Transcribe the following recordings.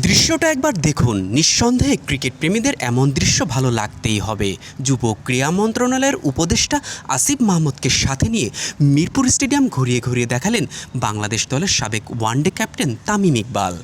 দৃশ্যটা একবার দেখুন, নিঃসন্দেহে ক্রিকেট প্রেমীদের এমন দৃশ্য ভালো লাগতেই হবে। যুব ক্রীড়া মন্ত্রণালয়ের উপদেষ্টা আসিফ মাহমুদকে সাথে নিয়ে মিরপুর স্টেডিয়াম ঘুরিয়ে ঘুরিয়ে দেখালেন বাংলাদেশ দলের সাবেক ওয়ানডে ক্যাপ্টেন তামিম ইকবাল।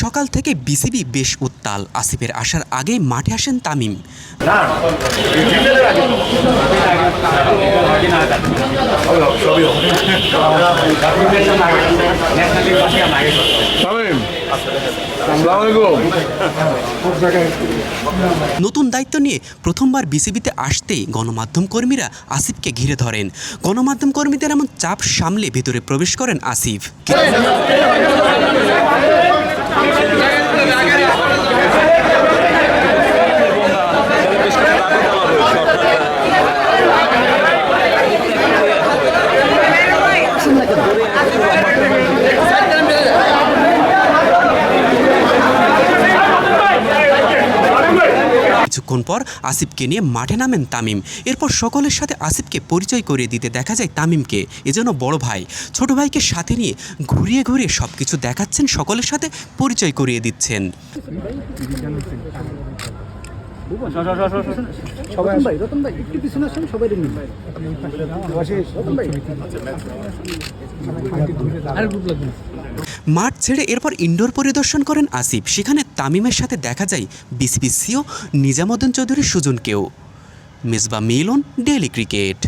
সকাল থেকে বিসিবি বেশ উত্তাল। আসিফের আসার আগেই মাঠে আসেন তামিম। নতুন দায়িত্ব নিয়ে প্রথমবার বিসিবিতে আসতেই গণমাধ্যম কর্মীরা আসিফকে ঘিরে ধরেন। গণমাধ্যম কর্মীদের এমন চাপ সামলে ভেতরে প্রবেশ করেন আসিফ। কিছুক্ষণ পর আসিফকে নিয়ে মাঠে নামেন তামিম। এরপর সকলের সাথে আসিফকে পরিচয় করিয়ে দিতে দেখা যায় তামিমকে। এজন্য বড় ভাই ছোট ভাইকে সাথে নিয়ে ঘুরিয়ে ঘুরিয়ে সবকিছু দেখাচ্ছেন, সকলের সাথে পরিচয় করিয়ে দিচ্ছেন। মাঠ ছেড়ে এরপর ইনডোর পরিদর্শন করেন আসিফ। সেখানে তামিমের সাথে দেখা যায় বিসিবি সিও নিজামুদ্দিন চৌধুরী সুজনকেও। মেজবা মিলন, ডেইলি ক্রিকেট।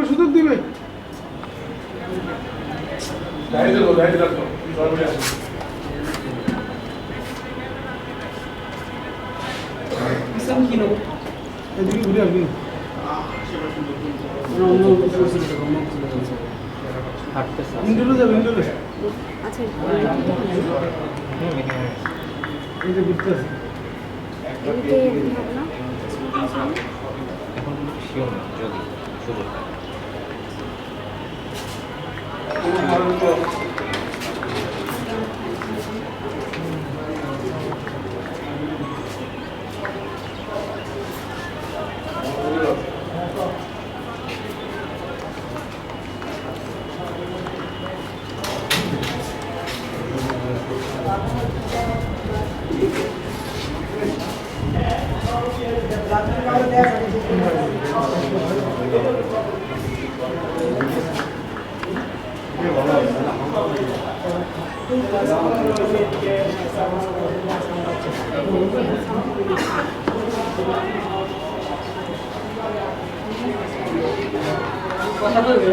সুযোগ দিবে কথা বলবে।